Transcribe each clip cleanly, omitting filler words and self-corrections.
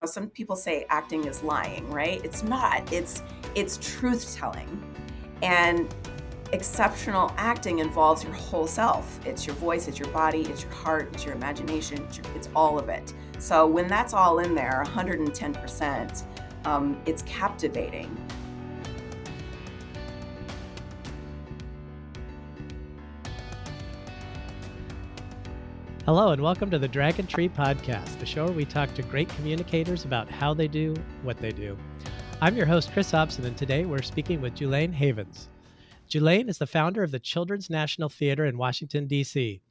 Some people say acting is lying, right? It's not. It's truth telling. And exceptional acting involves your whole self. It's your voice, it's your body, it's your heart, it's your imagination, it's all of it. So when that's all in there, 110%, it's captivating. Hello, and welcome to the Dragon Tree Podcast, the show where we talk to great communicators about how they do what they do. I'm your host, Chris Hobson, and today we're speaking with Julane Havens. Julane is the founder of the Children's National Theater in Washington, D.C.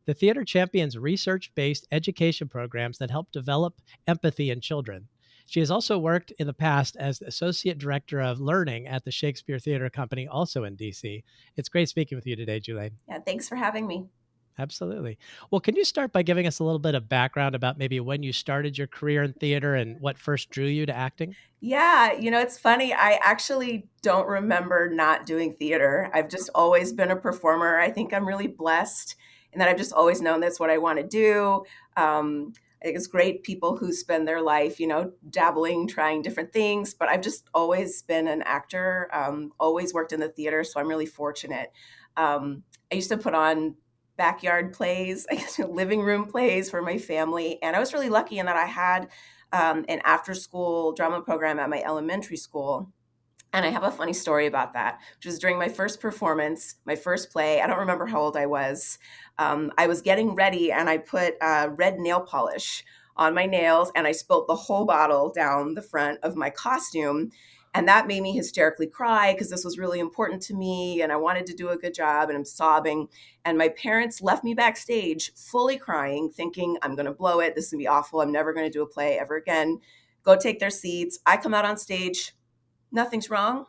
The theater champions research-based education programs that help develop empathy in children. She has also worked in the past as the Associate Director of Learning at the Shakespeare Theater Company, also in D.C. It's great speaking with you today, Julane. Yeah, thanks for having me. Absolutely. Well, can you start by giving us a little bit of background about maybe when you started your career in theater and what first drew you to acting? Yeah, it's funny. I actually don't remember not doing theater. I've just always been a performer. I think I'm really blessed in that I've just always known that's what I want to do. I think it's great people who spend their life, dabbling, trying different things. But I've just always been an actor, always worked in the theater. So I'm really fortunate. I used to put on backyard plays, I guess, living room plays for my family. And I was really lucky in that I had an after school drama program at my elementary school. And I have a funny story about that, which was during my first performance, my first play. I don't remember how old I was. I was getting ready and I put red nail polish on my nails and I spilt the whole bottle down the front of my costume. And that made me hysterically cry because this was really important to me and I wanted to do a good job and I'm sobbing. And my parents left me backstage fully crying, thinking, I'm going to blow it. This is going to be awful. I'm never going to do a play ever again. Go take their seats. I come out on stage. Nothing's wrong.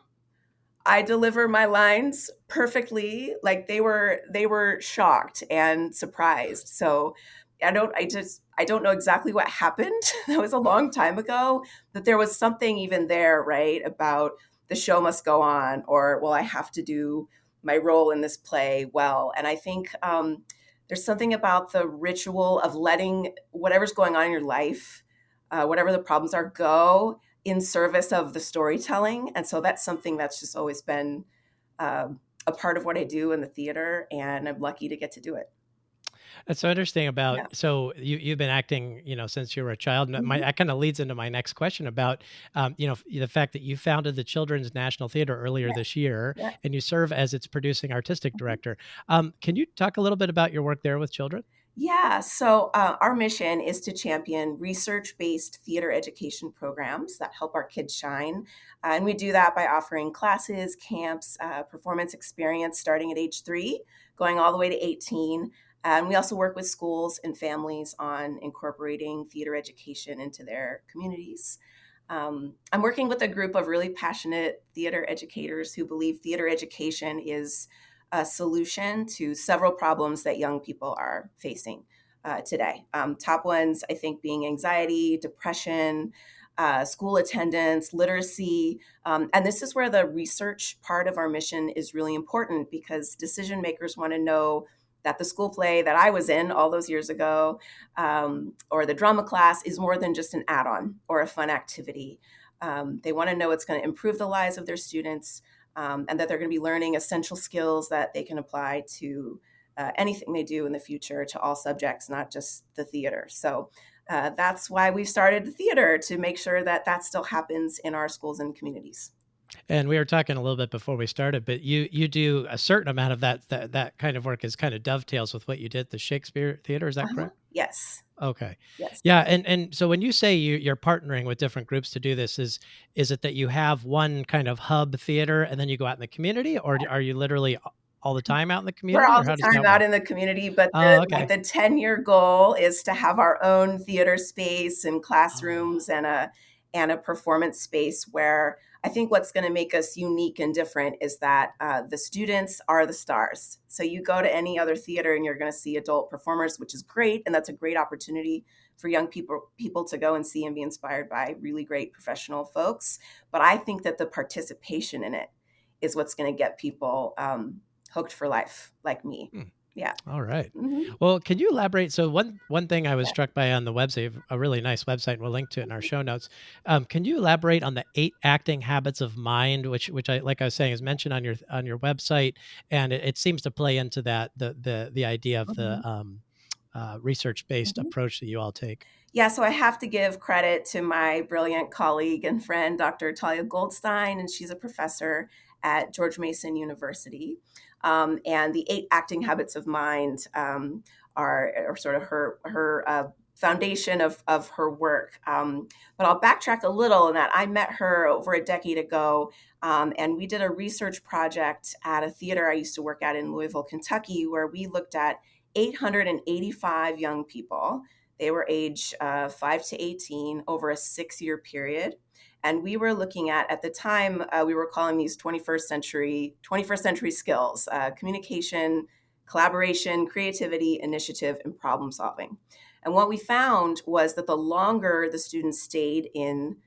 I deliver my lines perfectly. Like they were shocked and surprised. So I don't know exactly what happened. That was a long time ago, but there was something even there, right? About the show must go on, or well, I have to do my role in this play well. And I think there's something about the ritual of letting whatever's going on in your life, whatever the problems are, go in service of the storytelling. And so that's something that's just always been a part of what I do in the theater. And I'm lucky to get to do it. That's so interesting Yeah. so you've been acting, since you were a child. And Mhm. that kind of leads into my next question about, the fact that you founded the Children's National Theater earlier Yeah. this year, Yeah. and you serve as its producing artistic Mhm. director. Can you talk a little bit about your work there with children? Yeah, so our mission is to champion research based theater education programs that help our kids shine. And we do that by offering classes, camps, performance experience starting at age 3, going all the way to 18. And we also work with schools and families on incorporating theater education into their communities. I'm working with a group of really passionate theater educators who believe theater education is a solution to several problems that young people are facing today. Top ones, I think, being anxiety, depression, school attendance, literacy. And this is where the research part of our mission is really important because decision makers want to know that the school play that I was in all those years ago or the drama class is more than just an add on or a fun activity. They want to know it's going to improve the lives of their students and that they're going to be learning essential skills that they can apply to anything they do in the future to all subjects, not just the theater. So that's why we've started the theater to make sure that that still happens in our schools and communities. And we were talking a little bit before we started, but you do a certain amount of that kind of work is kind of dovetails with what you did at the Shakespeare Theater. Is that Uh-huh. correct? Yes. Okay. Yes. Yeah, and so when you say you're partnering with different groups to do this, is it that you have one kind of hub theater and then you go out in the community, or are you literally all the time out in the We're community, all or how the does time that out work? in the community, but Oh, okay. the 10-year goal is to have our own theater space and Oh, classrooms and a performance space where I think what's going to make us unique and different is that the students are the stars. So you go to any other theater and you're going to see adult performers, which is great, and that's a great opportunity for young people to go and see and be inspired by really great professional folks. But I think that the participation in it is what's going to get people hooked for life, like me. hmm. Yeah. All right. Mhm. Well, can you elaborate? So one thing I was struck by on the website, a really nice website, and we'll link to it in our show notes. Can you elaborate on the 8 acting habits of mind, which I like I was saying is mentioned on your website, and it seems to play into that the idea of Mhm. the research based Mhm. approach that you all take. Yeah, so I have to give credit to my brilliant colleague and friend, Dr. Talia Goldstein, and she's a professor at George Mason University. And the 8 acting habits of mind are sort of her foundation of her work. But I'll backtrack a little in that I met her over a decade ago, and we did a research project at a theater I used to work at in Louisville, Kentucky, where we looked at 885 young people. They were age 5 to 18 over a 6-year period. And we were looking at the time, we were calling these 21st century skills, communication, collaboration, creativity, initiative, and problem solving. And what we found was that the longer the students stayed in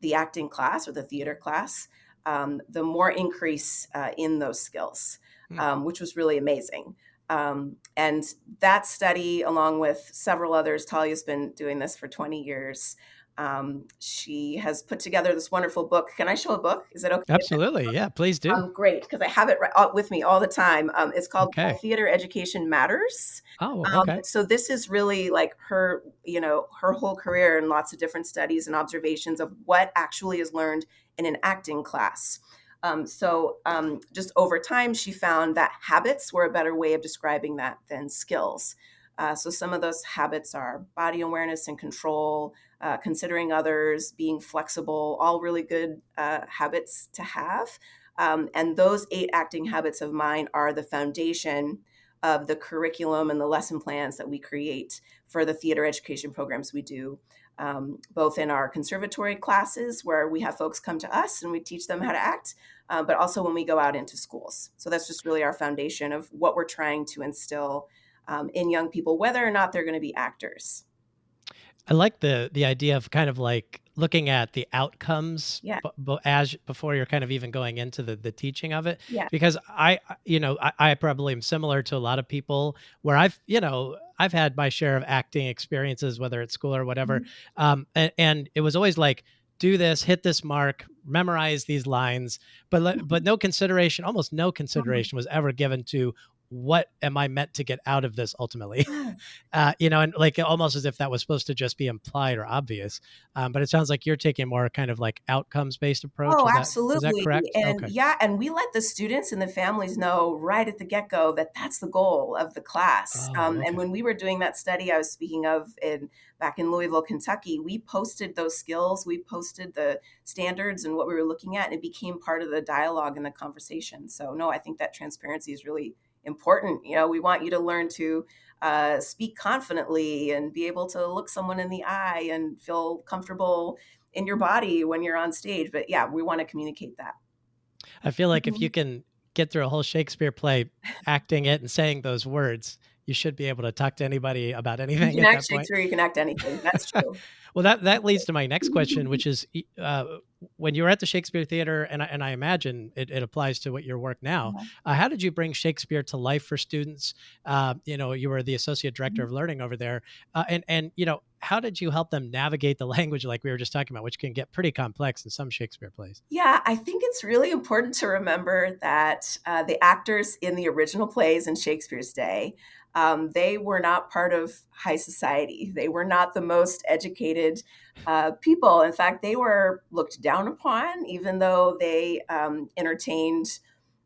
the acting class or the theater class, the more increase in those skills, Hmm. which was really amazing. And that study, along with several others, Talia's been doing this for 20 years. She has put together this wonderful book. Can I show a book? Is it okay? Absolutely. Yeah, please do. Great, because I have it with me all the time. It's called Why Okay. Theater Education Matters. Oh, okay. So this is really like her, her whole career and lots of different studies and observations of what actually is learned in an acting class. Just over time, she found that habits were a better way of describing that than skills. So some of those habits are body awareness and control, considering others, being flexible, all really good habits to have. And those 8 acting habits of mine are the foundation of the curriculum and the lesson plans that we create for the theater education programs we do, both in our conservatory classes where we have folks come to us and we teach them how to act, but also when we go out into schools. So that's just really our foundation of what we're trying to instill in young people, whether or not they're going to be actors. I like the idea of kind of like looking at the outcomes Yeah, as before you're kind of even going into the teaching of it, yeah. because I probably am similar to a lot of people where I've had my share of acting experiences, whether it's school or whatever, Mhm. and it was always like, do this, hit this mark, memorize these lines, but no consideration, almost no Mhm. consideration was ever given to what am I meant to get out of this ultimately. Yeah. And like almost as if that was supposed to just be implied or obvious. But it sounds like you're taking more kind of like outcomes based approach. Oh, Is that absolutely. correct? And Okay. yeah, and we let the students and the families know right at the get-go that that's the goal of the class. Oh, And okay. when we were doing that study I was speaking of back in Louisville, Kentucky, we posted those skills, we posted the standards and what we were looking at, and it became part of the dialogue and the conversation. So no, I think that transparency is really important. We want you to learn to speak confidently and be able to look someone in the eye and feel comfortable in your body when you're on stage. But yeah, we want to communicate that. I feel like if you Mhm. can get through a whole Shakespeare play, acting it and saying those words, you should be able to talk to anybody about You anything can at act that point. Shakespeare, you can act anything. That's true. Well, that leads to my next question, which is when you were at the Shakespeare Theater, and I imagine it applies to what your work now. Uh-huh. How did you bring Shakespeare to life for students? You were the associate director Mhm. of learning over there, and how did you help them navigate the language like we were just talking about, which can get pretty complex in some Shakespeare plays? Yeah, I think it's really important to remember that the actors in the original plays in Shakespeare's day, they were not part of high society. They were not the most educated people. In fact, they were looked down upon, even though they entertained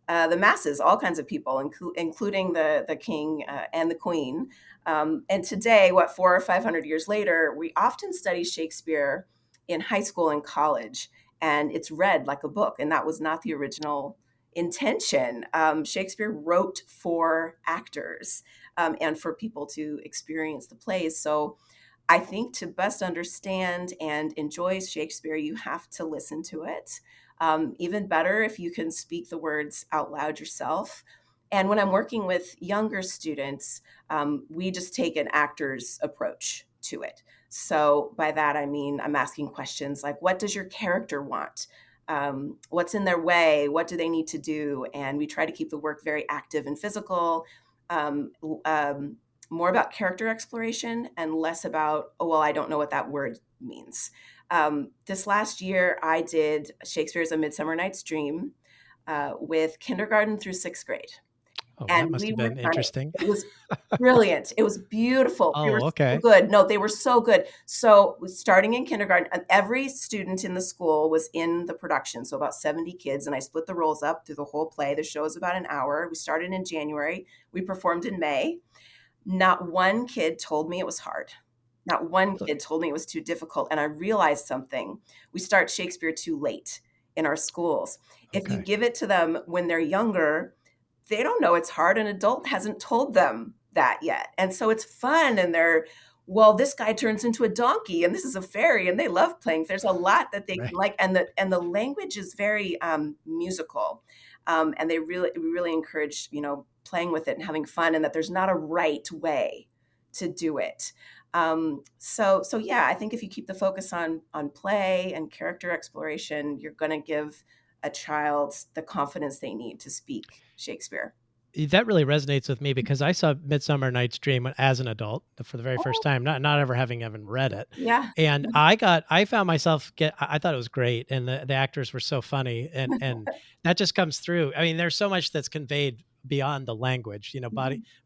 the masses, all kinds of people, including the king and the queen. And today, what 400 or 500 years later, we often study Shakespeare in high school and college, and it's read like a book. And that was not the original intention. Shakespeare wrote for actors and for people to experience the plays. So I think to best understand and enjoy Shakespeare, you have to listen to it. Even better if you can speak the words out loud yourself. And when I'm working with younger students, we just take an actor's approach to it. So by that, I mean, I'm asking questions like, what does your character want? What's in their way? What do they need to do? And we try to keep the work very active and physical. um, um, more about character exploration and less about, oh, well, I don't know what that word means. This last year, I did Shakespeare's A Midsummer Night's Dream with kindergarten through sixth grade. Oh, that And must we have been worked on it. interesting. It was brilliant. It was beautiful. They were Oh, so okay. good. No, they were so good. So starting in kindergarten, every student in the school was in the production. So about 70 kids, and I split the roles up through the whole play. The show is about an hour. We started in January. We performed in May. Not one kid told me it was hard. Not one Really? kid told me it was too difficult. And I realized something. We start Shakespeare too late in our schools. If you Okay. give it to them when they're younger, they don't know it's hard. An adult hasn't told them that yet. And so it's fun. And they're, well, this guy turns into a donkey and this is a fairy and they love playing. There's a lot that they can Right. like. And the language is very musical. And we really encourage, playing with it and having fun, and that there's not a right way to do it. So yeah, I think if you keep the focus on play and character exploration, you're going to give a child the confidence they need to speak Shakespeare. That really resonates with me because I saw Midsummer Night's Dream as an adult for the very first Oh, time, not ever having even read it. yeah. And I found myself I thought it was great, and the actors were so funny, and that just comes through. I mean, there's so much that's conveyed beyond the language,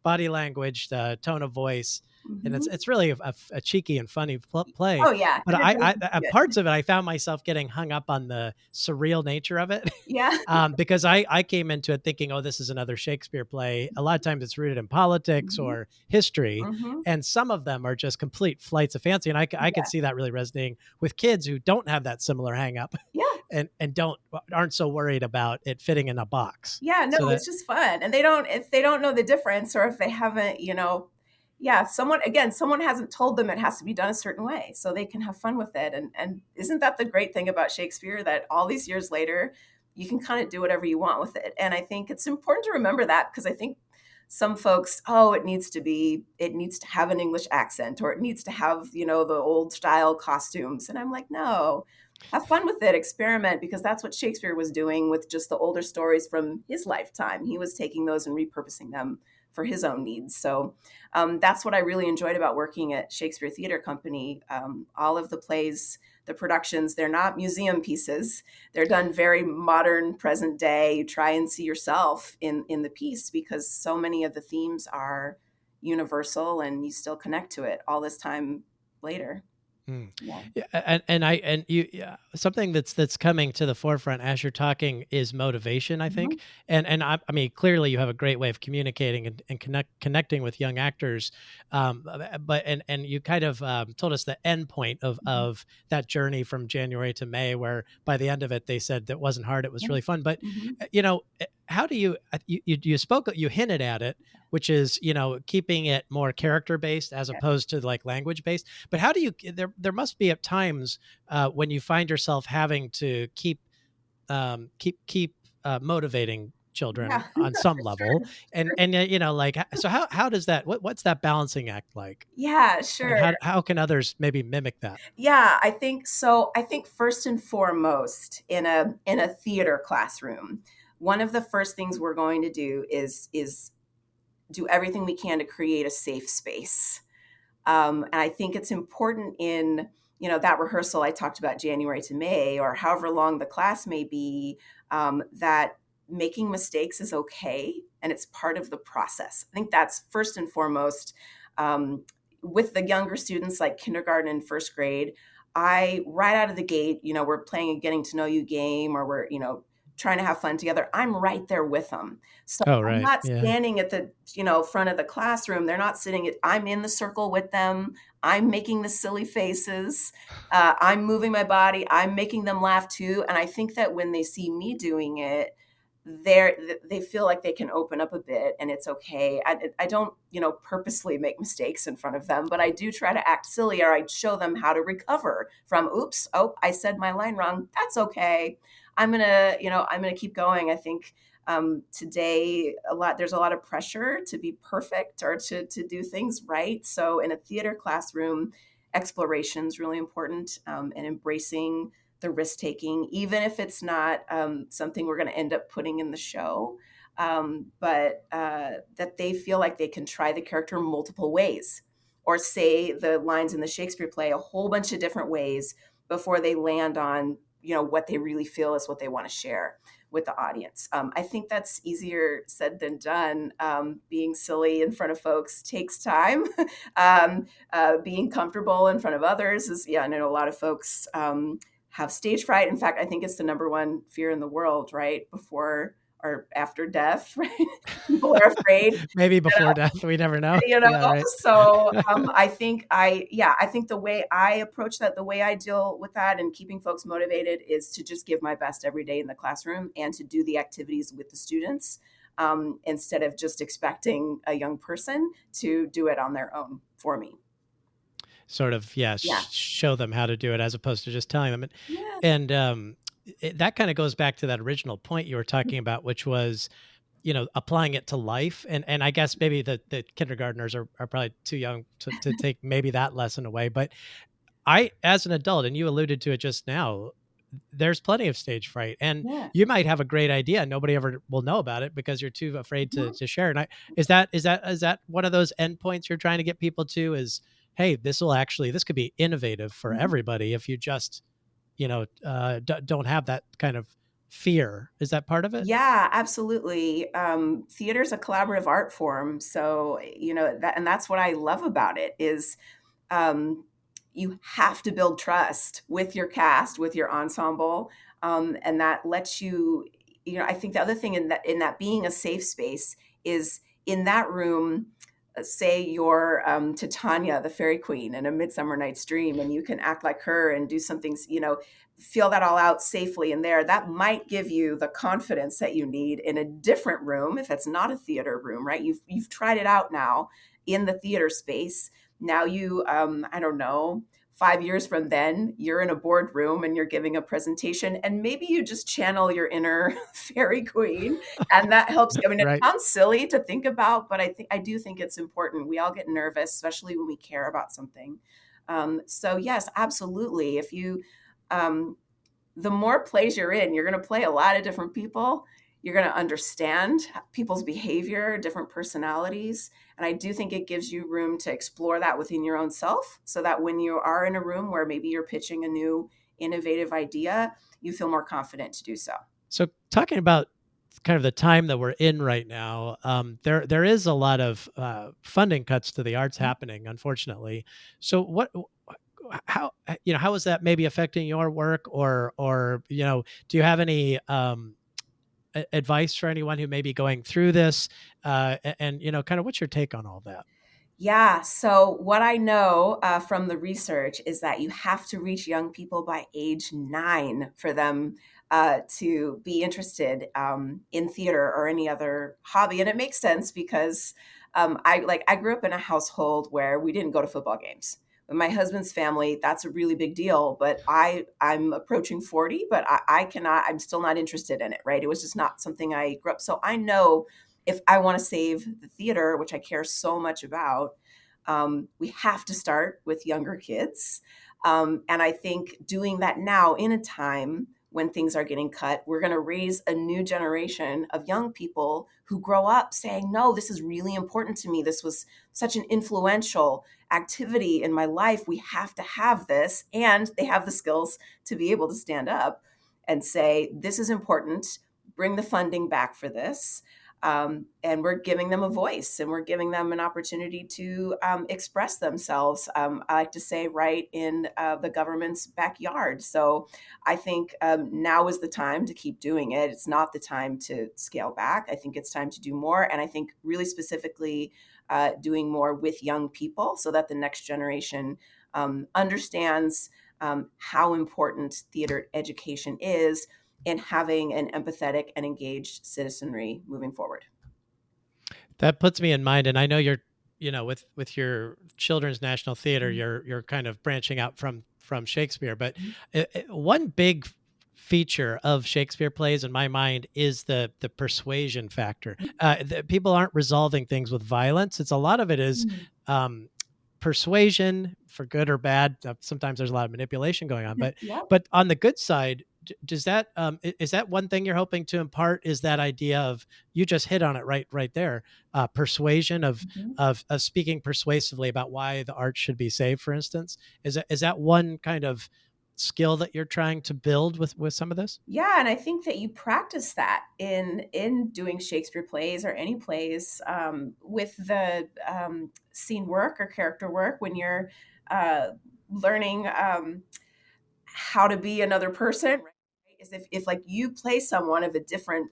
body language, the tone of voice, and Mhm. it's really a cheeky and funny play. Oh, yeah. But And it does at good. parts of it, I found myself getting hung up on the surreal nature of it. Yeah. Because I came into it thinking, oh, this is another Shakespeare play. A lot of times it's rooted in politics Mhm. or history, Mhm. and some of them are just complete flights of fancy. And I could Yeah. see that really resonating with kids who don't have that similar hang up Yeah. and aren't so worried about it fitting in a box. Yeah, no, So that it's just fun. And if they don't know the difference, or if they haven't, yeah, someone hasn't told them it has to be done a certain way, so they can have fun with it. And isn't that the great thing about Shakespeare, that all these years later, you can kind of do whatever you want with it. And I think it's important to remember that, because I think some folks, oh, it needs to have an English accent, or it needs to have, the old style costumes. And I'm like, no, have fun with it, experiment, because that's what Shakespeare was doing with just the older stories from his lifetime. He was taking those and repurposing them for his own needs. So that's what I really enjoyed about working at Shakespeare Theater Company. All of the plays, the productions, they're not museum pieces. They're done very modern, present day. You try and see yourself in the piece, because so many of the themes are universal and you still connect to it all this time later. Mm. Yeah. Yeah, and you yeah, something that's coming to the forefront as you're talking is motivation, I think, Mhm. and I mean clearly you have a great way of communicating and connecting with young actors, but and you kind of told us the end point Mhm. of that journey from January to May, where by the end of it they said that wasn't hard, it was Yeah. really fun. But Mhm. how do you hinted at it, which is keeping it more character based as opposed to like language based, but how do you there must be at times when you find yourself having to keep motivating children Yeah. on some level, Sure. and like so how does that what's that balancing act like, Yeah, and sure. how can others maybe mimic that? Yeah, I think so. I think first and foremost, in a theater classroom, one of the first things we're going to do is do everything we can to create a safe space. And I think it's important in, that rehearsal I talked about, January to May, or however long the class may be, that making mistakes is okay and it's part of the process. I think that's first and foremost. Um, with the younger students, like kindergarten and first grade, I, right out of the gate, we're playing a getting to know you game, or we're, trying to have fun together. I'm right there with them. So Oh, I'm right, not yeah. standing at the, front of the classroom. They're not sitting at, I'm in the circle with them. I'm making the silly faces. I'm moving my body. I'm making them laugh too. And I think that when they see me doing it, they feel like they can open up a bit, and it's okay. I don't, purposely make mistakes in front of them, but I do try to act silly, or I show them how to recover from, oops, oh, I said my line wrong. That's okay. I'm gonna keep going. I think today there's a lot of pressure to be perfect, or to do things right. So in a theater classroom, exploration is really important, and embracing the risk taking, even if it's not something we're going to end up putting in the show. but that they feel like they can try the character multiple ways or say the lines in the Shakespeare play a whole bunch of different ways before they land on, what they really feel is what they want to share with the audience. I think that's easier said than done. Being silly in front of folks takes time. Being comfortable in front of others is, yeah, I know a lot of folks have stage fright. In fact, I think it's the number one fear in the world, right? Before or after death, right? People are afraid, Maybe before death, we never know. you know. Yeah, right. So I think the way I approach that, the way I deal with that and keeping folks motivated is to just give my best every day in the classroom and to do the activities with the students, instead of just expecting a young person to do it on their own for me. Sort of, yeah, Yeah. show them how to do it as opposed to just telling them. Yeah. That kind of goes back to that original point you were talking about, which was, applying it to life. And I guess maybe the kindergartners are probably too young to take maybe that lesson away. But as an adult, and you alluded to it just now, there's plenty of stage fright, and Yeah. you might have a great idea. Nobody ever will know about it because you're too afraid Mhm. to share. And is that one of those endpoints you're trying to get people to? Is, hey, this could be innovative for Mhm. everybody if you just don't have that kind of fear. Is that part of it? Yeah, absolutely. Theater is a collaborative art form, so and that's what I love about it is, um, you have to build trust with your cast, with your ensemble, and that lets you. I think the other thing in that being a safe space is in that room. Say you're Titania, the fairy queen, in A Midsummer Night's Dream, and you can act like her and do something. Feel that all out safely in there. That might give you the confidence that you need in a different room if it's not a theater room, right? You've tried it out now in the theater space. Now I don't know, 5 years from then, you're in a boardroom and you're giving a presentation, and maybe you just channel your inner fairy queen, and that helps you. I mean, it Right. sounds silly to think about, but I do think it's important. We all get nervous, especially when we care about something. So yes, absolutely. If you um, the more plays you're in, you're going to play a lot of different people. You're going to understand people's behavior, different personalities. And I do think it gives you room to explore that within your own self so that when you are in a room where maybe you're pitching a new innovative idea, you feel more confident to do so. So talking about kind of the time that we're in right now, there is a lot of funding cuts to the arts happening, unfortunately. So how is that maybe affecting your work, or do you have any advice for anyone who may be going through this, and kind of what's your take on all that? Yeah. So, what I know from the research is that you have to reach young people by age 9 for them to be interested in theater or any other hobby. And it makes sense because I grew up in a household where we didn't go to football games. With my husband's family, that's a really big deal. But I'm approaching 40, but I cannot. I'm still not interested in it. Right? It was just not something I grew up. So I know if I want to save the theater, which I care so much about, we have to start with younger kids. And I think doing that now in a time when things are getting cut, we're going to raise a new generation of young people who grow up saying, no, this is really important to me. This was such an influential activity in my life. We have to have this. And they have the skills to be able to stand up and say, this is important. Bring the funding back for this. And we're giving them a voice and we're giving them an opportunity to express themselves. I like to say, right in the government's backyard. So I think now is the time to keep doing it. It's not the time to scale back. I think it's time to do more. And I think really specifically doing more with young people so that the next generation understands how important theater education is in having an empathetic and engaged citizenry moving forward. That puts me in mind, and I know with your children's national theater, you're kind of branching out from Shakespeare, but one big feature of Shakespeare plays in my mind is the persuasion factor. People aren't resolving things with violence. It's a lot of it is um, persuasion for good or bad. Sometimes there's a lot of manipulation going on, but Yep. but on the good side, does that is that one thing you're hoping to impart? Is that idea of, you just hit on it right there, persuasion Mhm. of speaking persuasively about why the art should be saved, for instance? Is that one kind of skill that you're trying to build with some of this? Yeah, and I think that you practice that in doing Shakespeare plays or any plays, with the scene work or character work when you're learning how to be another person. Right? Is if like you play someone of a different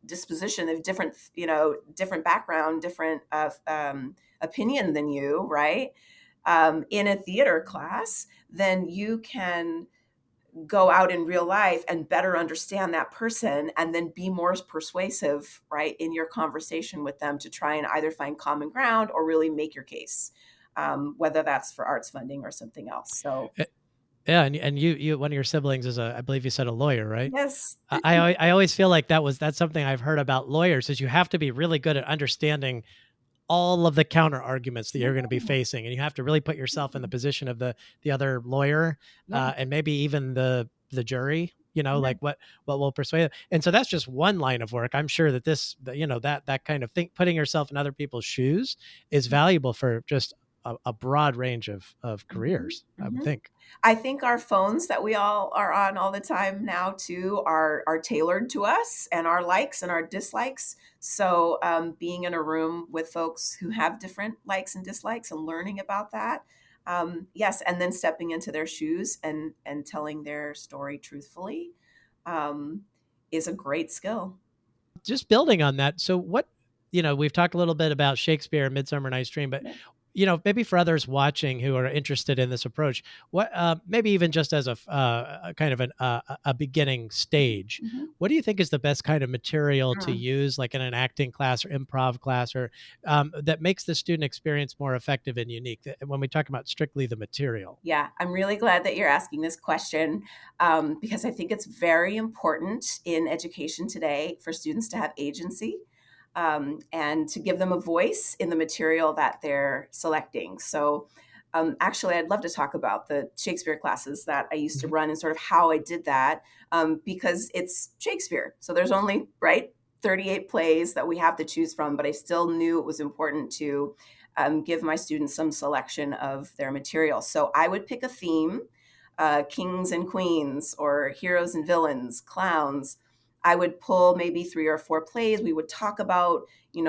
disposition, of different different background, different opinion than you, right? In a theater class, then you can go out in real life and better understand that person and then be more persuasive, right, in your conversation with them to try and either find common ground or really make your case, whether that's for arts funding or something else. So, Eh, Yeah, and you one of your siblings is I believe you said a lawyer, right? yes. I always feel like that's something I've heard about lawyers, is you have to be really good at understanding all of the counter arguments that Yeah. you're going to be facing, and you have to really put yourself in the position of the other lawyer, Yeah. and maybe even the jury. Yeah. Like what will persuade them. And so that's just one line of work. I'm sure that that kind of thing, putting yourself in other people's shoes, is valuable for just a broad range of Mhm, careers, I would mhm. think. I think our phones that we all are on all the time now too are tailored to us and our likes and our dislikes. So being in a room with folks who have different likes and dislikes and learning about that, yes, and then stepping into their shoes and telling their story truthfully, um, is a great skill. Just building on that. So we've talked a little bit about Shakespeare and Midsummer Night's Dream, but Yeah. maybe for others watching who are interested in this approach, what maybe even just as a kind of a beginning stage, Mhm. what do you think is the best kind of material to Mm. use, like in an acting class or improv class, or that makes the student experience more effective and unique? When we talk about strictly the material. Yeah, I'm really glad that you're asking this question, because I think it's very important in education today for students to have agency, and to give them a voice in the material that they're selecting. So, actually, I'd love to talk about the Shakespeare classes that I used to Mhm. run and sort of how I did that, because it's Shakespeare. So there's only, right, 38 plays that we have to choose from, but I still knew it was important to give my students some selection of their material. So I would pick a theme, kings and queens, or heroes and villains, clowns. I would pull maybe 3 or 4 plays. We would talk about,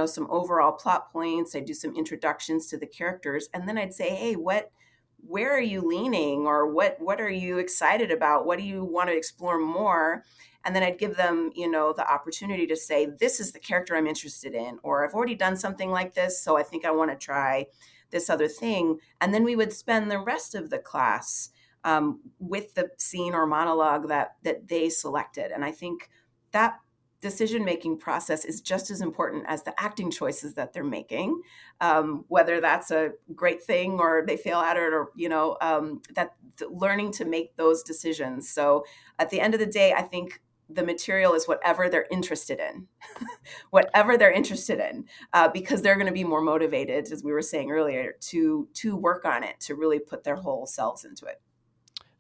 some overall plot points. I'd do some introductions to the characters, and then I'd say, hey, where are you leaning, or what are you excited about? What do you want to explore more? And then I'd give them, the opportunity to say, this is the character I'm interested in, or I've already done something like this, so I think I want to try this other thing. And then we would spend the rest of the class, with the scene or monologue that they selected. And I think that decision making process is just as important as the acting choices that they're making, whether that's a great thing or they fail at it, or that learning to make those decisions. So at the end of the day, I think the material is whatever they're interested in, whatever they're interested in, because they're going to be more motivated, as we were saying earlier, to work on it, to really put their whole selves into it.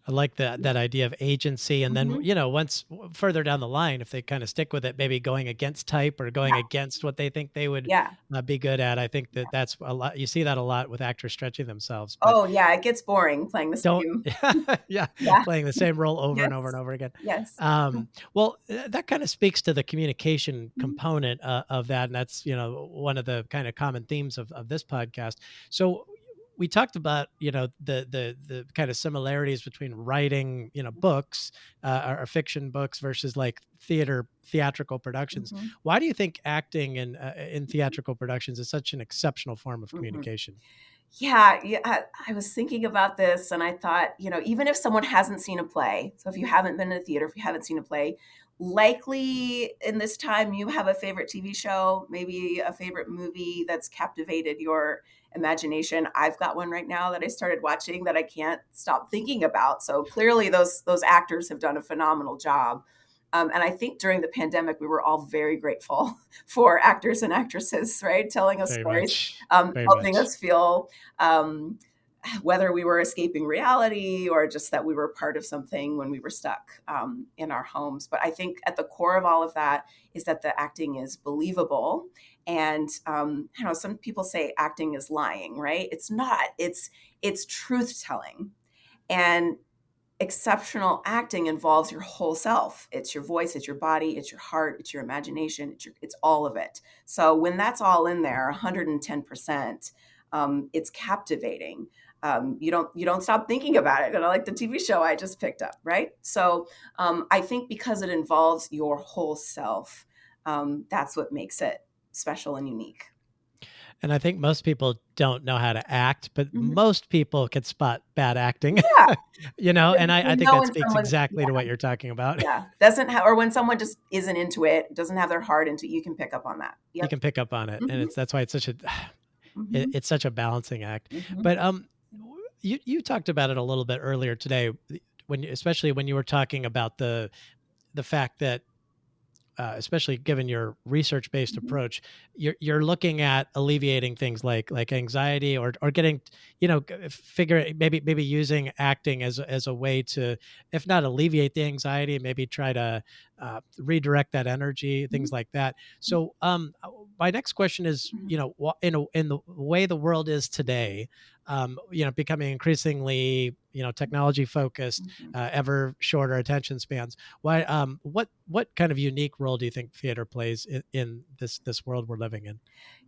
I like that idea of agency, and then Mhm. once further down the line, if they kind of stick with it, maybe going against type or going Yeah, against what they think they would yeah. be good at. I think that's a lot. You see that a lot with actors stretching themselves, but Oh, yeah, it gets boring playing the don't. same. Yeah, Yeah. playing the same role over and over and Yes. over again. Yes. Well, that kind of speaks to the communication Mhm. component of that, and that's one of the kind of common themes of this podcast. So we talked about the kind of similarities between writing books, or fiction books, versus like theatrical productions. Mhm. Why do you think acting in theatrical productions is such an exceptional form of Mhm. communication? Yeah, yeah, I was thinking about this and I thought, even if someone hasn't seen a play, so if you haven't been in a theater, if you haven't seen a play, likely in this time you have a favorite TV show, maybe a favorite movie that's captivated your imagination. I've got one right now that I started watching that I can't stop thinking about. So clearly those actors have done a phenomenal job. And I think during the pandemic, we were all very grateful for actors and actresses, right? Telling us Very stories, much, very helping much. us feel um, whether we were escaping reality or just that we were part of something when we were stuck in our homes. But I think at the core of all of that is that the acting is believable. And some people say acting is lying, right? It's not. It's truth telling. And exceptional acting involves your whole self. It's your voice, it's your body, it's your heart, it's your imagination, it's all of it. So when that's all in there, 110%, it's captivating. You don't stop thinking about it. Like the TV show I just picked up, right? So I think because it involves your whole self, that's what makes it special and unique. And I think most people don't know how to act, but Mhm. most people can spot bad acting, Yeah, and I we think know that when speaks someone, exactly to what you're talking about. yeah, doesn't have, or when someone just isn't into it, doesn't have their heart into it, you can pick up on that. You Yep. can pick up on it, and Mhm, that's why it's such a mhm, it's such a balancing act. mhm, But you talked about it a little bit earlier today, especially when you were talking about the fact that especially given your research-based mhm, approach, you're looking at alleviating things like anxiety or getting, figure maybe using acting as a way to, if not alleviate the anxiety, maybe try to redirect that energy, mhm, things like that. So, my next question is, mhm, in the way the world is today, becoming increasingly, technology focused, mhm. ever shorter attention spans. Why? What kind of unique role do you think theater plays in this world we're living in?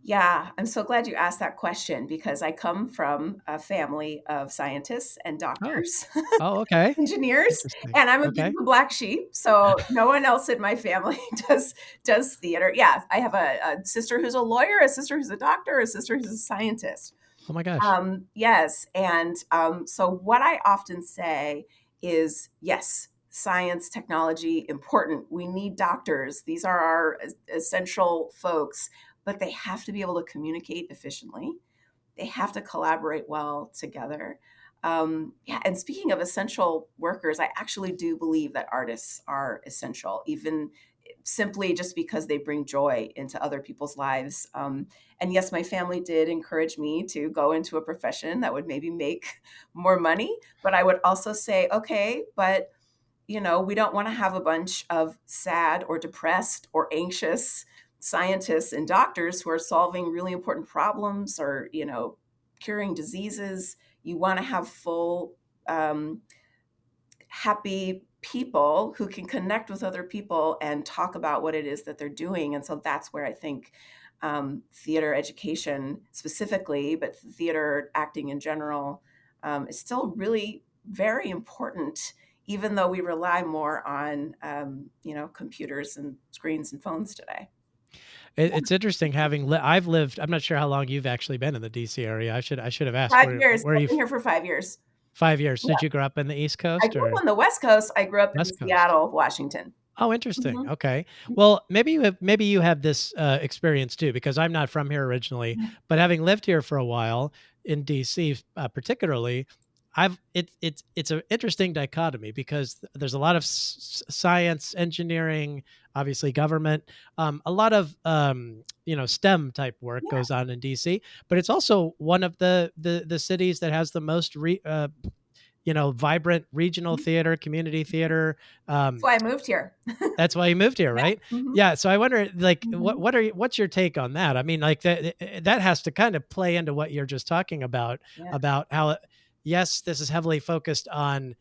Yeah, I'm so glad you asked that question because I come from a family of scientists and Oh, doctors, oh, okay, engineers, interesting. and I'm a bit of Okay, a black sheep. So no one else in my family does theater. Yeah, I have a sister who's a lawyer, a sister who's a doctor, a sister who's a scientist. oh my gosh. Yes. And so, what I often say is yes, science, technology, important. We need doctors. These are our essential folks, but they have to be able to communicate efficiently. They have to collaborate well together. Yeah. And speaking of essential workers, I actually do believe that artists are essential, even simply just because they bring joy into other people's lives. And yes, my family did encourage me to go into a profession that would maybe make more money. But I would also say, okay, but we don't want to have a bunch of sad or depressed or anxious scientists and doctors who are solving really important problems or, curing diseases. You want to have full, happy people who can connect with other people and talk about what it is that they're doing. And so that's where I think theater education specifically, but theater acting in general, is still really very important, even though we rely more on, computers and screens and phones today. It's interesting having I've lived. I'm not sure how long you've actually been in the DC area. I should have asked 5 years. where I've you been here for 5 years. 5 years. Yeah. Did you grow up in the East I Coast grew up or on the West Coast. I grew up in West Coast? Seattle, Washington. Oh, interesting. Mhm. Okay. Well, maybe you have this experience too, because I'm not from here originally, but having lived here for a while in DC, particularly, it's an interesting dichotomy because there's a lot of science, engineering, obviously government, a lot of STEM type work Yeah. goes on in DC, but it's also one of the cities that has the most vibrant regional Mhm. theater, community theater. That's Um, why I moved here. that's why you moved here, Yeah. right? Mhm. Yeah. So I wonder, like, Mhm. what's your take on that? I mean, like that has to kind of play into what you're just talking Yeah. about how, yes, this is heavily focused on.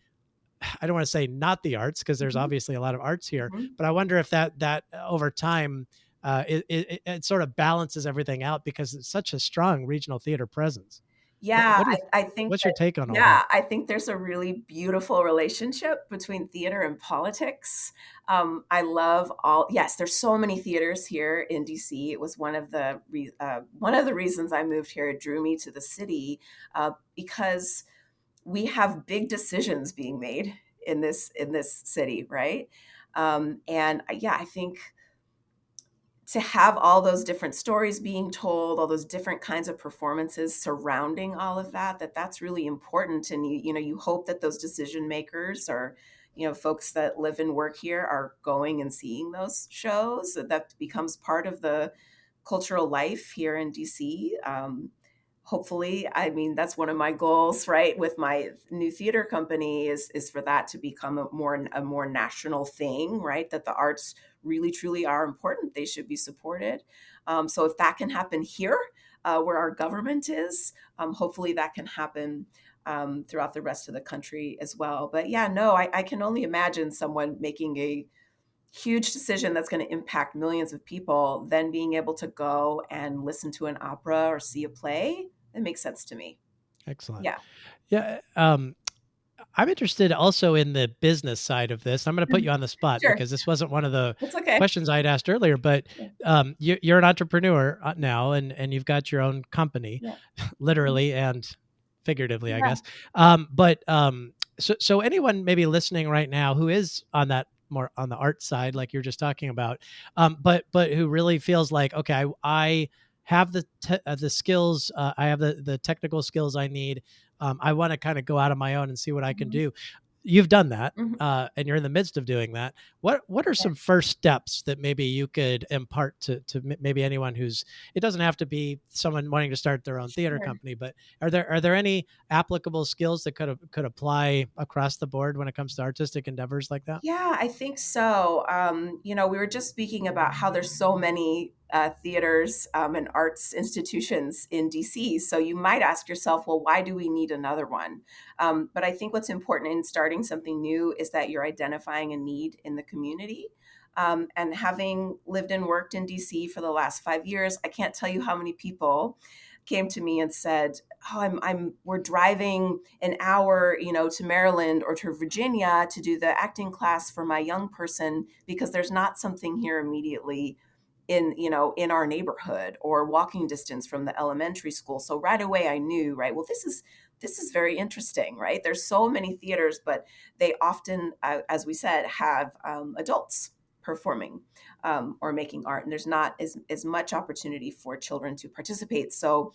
I don't want to say not the arts because there's Mhm. obviously a lot of arts here, Mhm. but I wonder if that over time, it sort of balances everything out because it's such a strong regional theater presence. Yeah, What do you? I think What's your that, take on all yeah, that? I think there's a really beautiful relationship between theater and politics. I love all yes, there's so many theaters here in DC. It was one of the reasons I moved here. It drew me to the city, because we have big decisions being made in this city, right? And yeah, I think to have all those different stories being told, all those different kinds of performances surrounding all of that, that's really important. And you hope that those decision makers or, folks that live and work here are going and seeing those shows. That becomes part of the cultural life here in DC. hopefully, I mean, that's one of my goals, right, with my new theater company is for that to become a more national thing, right? That the arts really truly are important. They should be supported. So if that can happen here, where our government is, hopefully that can happen throughout the rest of the country as well. But yeah, no, I can only imagine someone making a huge decision that's going to impact millions of people, then being able to go and listen to an opera or see a play, it makes sense to me. Excellent. Yeah. Yeah. I'm interested also in the business side of this. I'm going to put Mhm. you on the spot Sure. because this wasn't one of the That's okay. questions I had asked earlier. But Yeah. you're an entrepreneur now, and you've got your own company, Yeah. Mhm. literally and figuratively, I Yeah. guess. But so anyone maybe listening right now who is on that more on the art side, like you're just talking about, but who really feels like, okay, I have the skills, I have the technical skills I need. I want to kind of go out on my own and see what I can Mhm. do. You've done that, Mhm. and you're in the midst of doing that. What are Yeah. some first steps that maybe you could impart to maybe anyone who's, it doesn't have to be someone wanting to start their own theater Sure. company, but are there any applicable skills that could apply across the board when it comes to artistic endeavors like that? Yeah, I think so. We were just speaking about how there's so many theaters and arts institutions in DC. So you might ask yourself, well, why do we need another one? But I think what's important in starting something new is that you're identifying a need in the community. And having lived and worked in DC for the last 5 years, I can't tell you how many people came to me and said, "Oh, we're driving an hour, to Maryland or to Virginia to do the acting class for my young person because there's not something here immediately in our neighborhood or walking distance from the elementary school." So right away I knew, right, well, this is very interesting, right? There's so many theaters, but they often, as we said, have adults performing or making art, and there's not as much opportunity for children to participate. So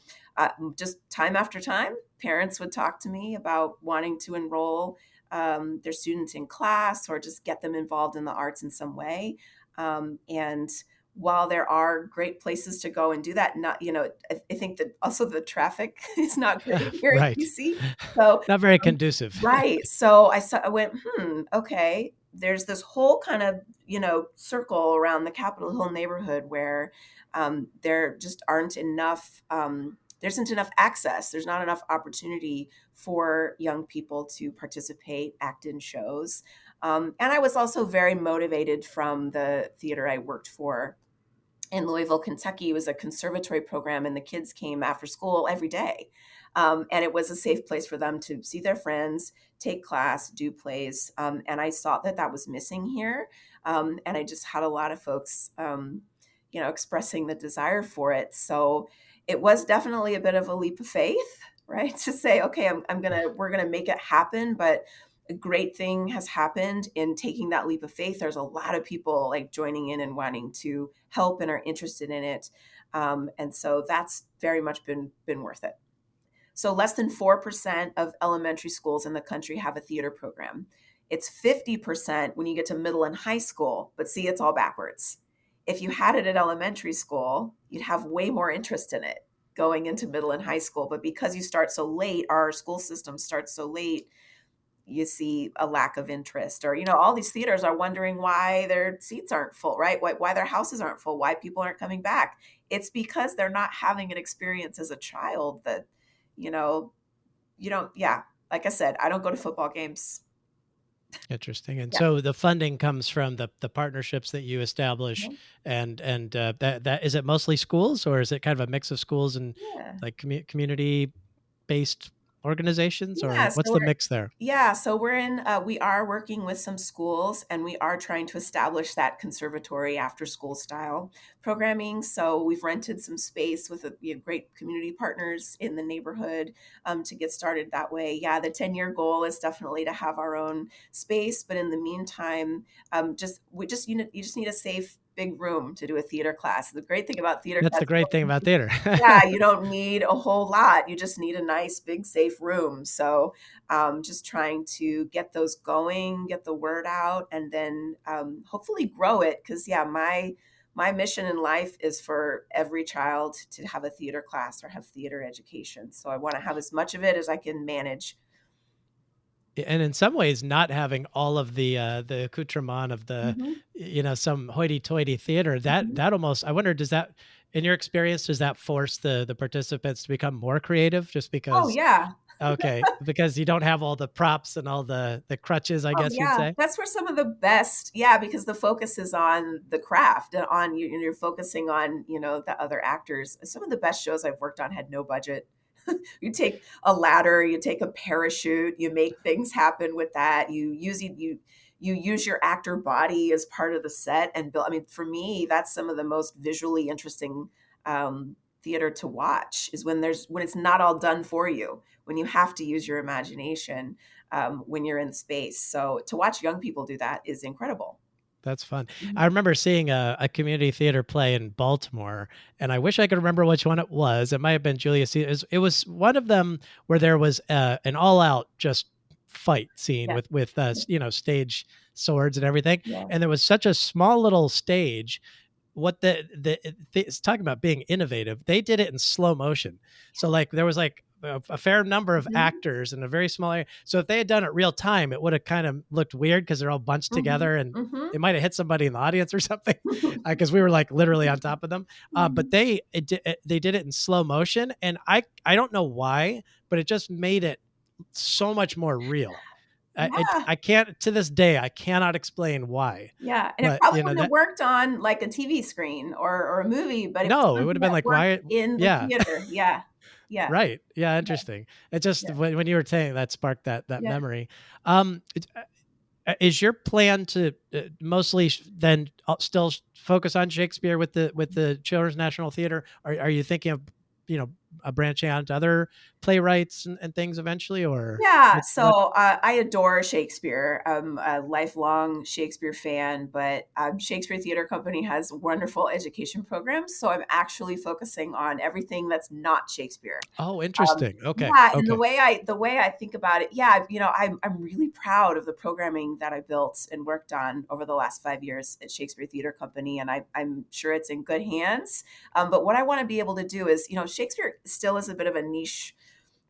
just time after time, parents would talk to me about wanting to enroll their students in class or just get them involved in the arts in some way. And while there are great places to go and do that, not, I think that also the traffic is not great here in Right. DC. So, Not very um, conducive. right. So I went, okay. There's this whole kind of, circle around the Capitol Hill neighborhood where there just aren't enough. There isn't enough access. There's not enough opportunity for young people to participate, act in shows. And I was also very motivated from the theater I worked for in Louisville, Kentucky. It was a conservatory program, and the kids came after school every day. And it was a safe place for them to see their friends, take class, do plays. And I saw that that was missing here. And I just had a lot of folks, expressing the desire for it. So it was definitely a bit of a leap of faith, right? To say, okay, we're gonna make it happen, but a great thing has happened in taking that leap of faith. There's a lot of people like joining in and wanting to help and are interested in it. And so that's very much been worth it. So less than 4% of elementary schools in the country have a theater program. It's 50% when you get to middle and high school, but see, it's all backwards. If you had it at elementary school, you'd have way more interest in it going into middle and high school. But because you start so late, our school system starts so late, you see a lack of interest. Or all these theaters are wondering why their seats aren't full, right? Why their houses aren't full, why people aren't coming back. It's because they're not having an experience as a child that you know you don't. Yeah, like I said, I don't go to football games. Interesting. And Yeah. so the funding comes from the partnerships that you establish, and that is it mostly schools, or is it kind of a mix of schools and Yeah. like community based organizations, Yeah, or what's the mix there? so we are working with some schools, and we are trying to establish that conservatory after school style programming. So we've rented some space with great community partners in the neighborhood to get started that way. Yeah, the 10-year goal is definitely to have our own space, but in the meantime, you just need a safe big room to do a theater class. The great thing about theater That's the class, great thing about theater. yeah, you don't need a whole lot. You just need a nice, big, safe room. So, just trying to get those going, get the word out, and then hopefully grow it. Because yeah, my my mission in life is for every child to have a theater class or have theater education. So I want to have as much of it as I can manage. And in some ways, not having all of the accoutrement of the, Hmm. some hoity-toity theater, Hmm. that almost, I wonder, does that, in your experience, does that force the participants to become more creative just Oh because, yeah. okay, because you don't have all the props and all the crutches, I Oh guess you'd yeah, say? that's where some of the best, yeah, because the focus is on the craft and on you, and you're focusing on, the other actors. Some of the best shows I've worked on had no budget. You take a ladder, you take a parachute, you make things happen with that. You use your actor body as part of the set and build. I mean, for me, that's some of the most visually interesting theater to watch is when it's not all done for you, when you have to use your imagination when you're in space. So to watch young people do that is incredible. That's fun. I Mhm. remember seeing a community theater play in Baltimore, and I wish I could remember which one it was. It might have been Julius Caesar. It was one of them where there was an all-out just fight scene Yeah, with stage swords and everything, yeah. and there was such a small little stage. What it's talking about being innovative. They did it in slow motion. So like there was like a fair number of Mhm, actors in a very small area. So if they had done it real time, it would have kind of looked weird because they're all bunched mhm, together and mhm, it might have hit somebody in the audience or something because we were like literally on top of them. But mhm. they did it in slow motion, and I don't know why, but it just made it so much more real. Yeah, I can't to this day I cannot explain why, yeah, and it but probably wouldn't have that worked on, like, a TV screen or a movie, but it was no, it would something have been that like, worked why? in the Yeah, theater. Yeah. Yeah, right. Yeah, yeah, interesting. It just yeah, when you were saying that sparked that yeah. memory. Is your plan to mostly then still focus on Shakespeare with the Children's National Theater? Are you thinking of you know branching out to other playwrights and things eventually, or Yeah, what? so, I adore Shakespeare. I'm a lifelong Shakespeare fan, but, Shakespeare Theater Company has wonderful education programs, so I'm actually focusing on everything that's not Shakespeare. Oh, Um, interesting. Okay, yeah, and the okay. way I think about it, yeah, I'm really proud of the programming that I built and worked on over the last 5 years at Shakespeare Theater Company, and I'm sure it's in good hands. But what I wanna be able to do is, Shakespeare still is a bit of a niche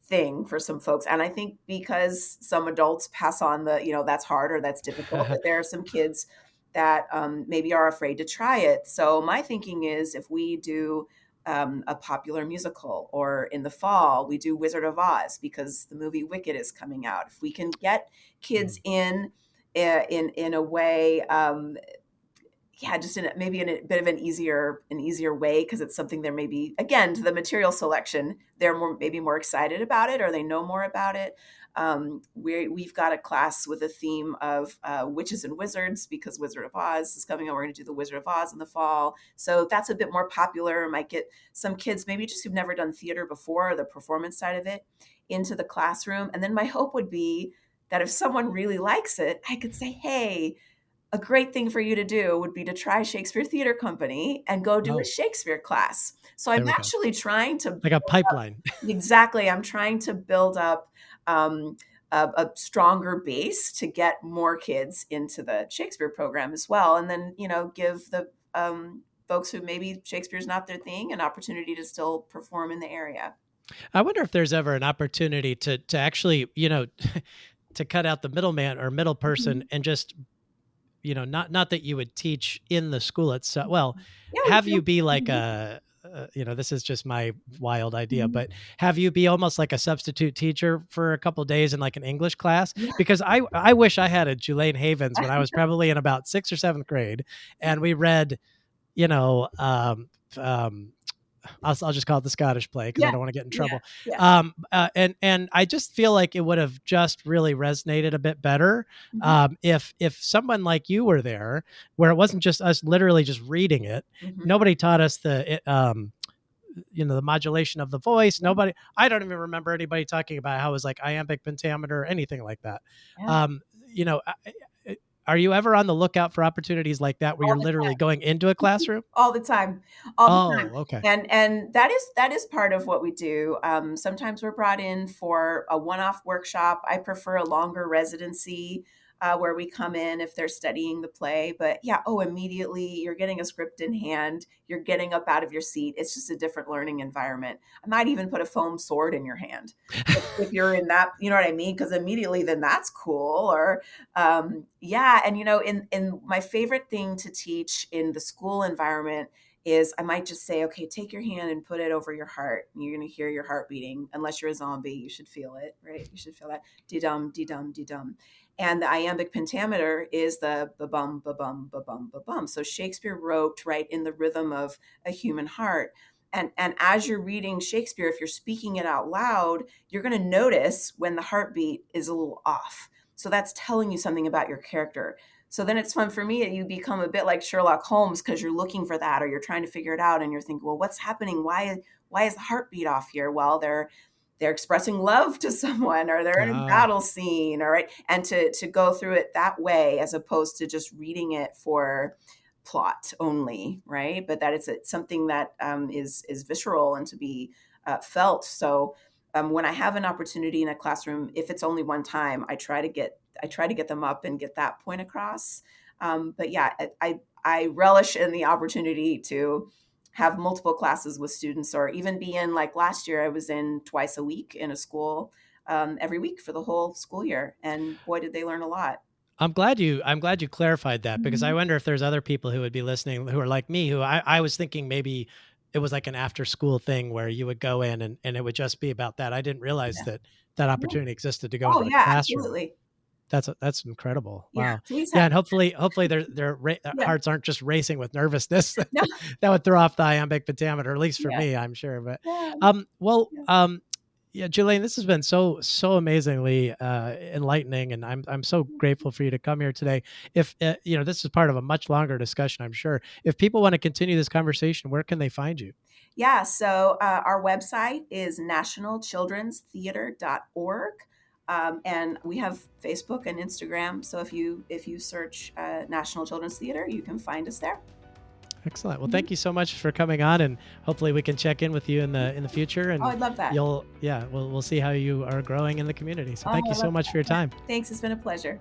thing for some folks, and I think because some adults pass on that's hard or that's difficult, that there are some kids that, maybe are afraid to try it. So my thinking is if we do a popular musical, or in the fall we do Wizard of Oz because the movie Wicked is coming out. If we can get Mm. kids in a way, yeah, just maybe in a bit of an easier way because it's something they're maybe, again, to the material selection, they're maybe more excited about it or they know more about it. We've got a class with a theme of witches and wizards because Wizard of Oz is coming, and we're going to do the Wizard of Oz in the fall. So that's a bit more popular. Might get some kids maybe just who've never done theater before, or the performance side of it, into the classroom. And then my hope would be that if someone really likes it, I could say, hey, a great thing for you to do would be to try Shakespeare Theater Company and go do a Oh, Shakespeare class. So I'm there we go. actually trying to Like a build up, pipeline. exactly, I'm trying to build up um, a stronger base to get more kids into the Shakespeare program as well, and then give the folks who maybe Shakespeare's not their thing an opportunity to still perform in the area. I wonder if there's ever an opportunity to actually to cut out the middleman or middle person Mhm. and just not that you would teach in the school itself. Well, Yeah, we have you do. be like Mhm. this is just my wild idea, Mhm. but have you be almost like a substitute teacher for a couple days in like an English class? Yeah. Because I wish I had a Julane Havens when I was probably in about sixth or seventh grade, and we read, you know, I'll just call it the Scottish play because I Yeah. don't want to get in Yeah. trouble. Yeah. And I just feel like it would have just really resonated a bit better Mhm. if someone like you were there, where it wasn't just us literally just reading it. Mhm. Nobody taught us the modulation of the voice. Yeah. Nobody. I don't even remember anybody talking about how it was like iambic pentameter or anything like that. Yeah. Um, you know. Are you ever on the lookout for opportunities like that where All you're the literally going into a Mhm. classroom? All the time, all the time. Oh, okay. And that is part of what we do. Sometimes we're brought in for a one-off workshop. I prefer a longer residency. where we come in if they're studying the play. But yeah, oh, immediately you're getting a script in hand, you're getting up out of your seat. It's just a different learning environment. I might even put a foam sword in your hand if you're in that, you know what I mean? Because immediately then that's cool. Or yeah, and in my favorite thing to teach in the school environment is I might just say, okay, take your hand and put it over your heart. You're going to hear your heart beating. Unless you're a zombie, you should feel it, right? You should feel that dee-dum, dee-dum, dee-dum. And the iambic pentameter is the ba-bum, ba-bum, ba-bum, ba-bum. So Shakespeare wrote right in the rhythm of a human heart. And as you're reading Shakespeare, if you're speaking it out loud, you're going to notice when the heartbeat is a little off. So that's telling you something about your character. So then it's fun for me. You become a bit like Sherlock Holmes because you're looking for that, or you're trying to figure it out, and you're thinking, well, what's happening? Why is the heartbeat off here? Well, they're expressing love to someone, or they're in a Ah, battle scene, all right. And to go through it that way, as opposed to just reading it for plot only, right? But that it's something that is visceral and to be felt. So when I have an opportunity in a classroom, if it's only one time, I try to get them up and get that point across. But yeah, I relish in the opportunity to have multiple classes with students, or even be in, like last year, I was in twice a week in a school, every week for the whole school year, and boy, did they learn a lot. I'm glad you clarified that, because I Mhm. wonder if there's other people who would be listening who are like me, who I was thinking maybe it was like an after school thing where you would go in and it would just be about that. I didn't realize Yeah. that that Yeah. opportunity existed to go Oh into the yeah, classroom. absolutely. That's incredible. Yeah, Wow. please Yeah, have. and hopefully their Yeah. hearts aren't just racing with nervousness. No. That would throw off the iambic pentameter, at least for Yeah. me, I'm sure. But Yeah. well, Yeah. yeah, Julane, this has been so amazingly enlightening, and I'm so grateful for you to come here today. If this is part of a much longer discussion, I'm sure. If people want to continue this conversation, where can they find you? Yeah, so our website is nationalchildrenstheater.org. And we have Facebook and Instagram. So if you search National Children's Theater, you can find us there. Excellent. Well, Mhm. thank you so much for coming on, and hopefully we can check in with you in the future, Oh, and I'd love that. we'll see how you are growing in the community. So Oh, thank you I so love much that. for your Yeah. time. Thanks. It's been a pleasure.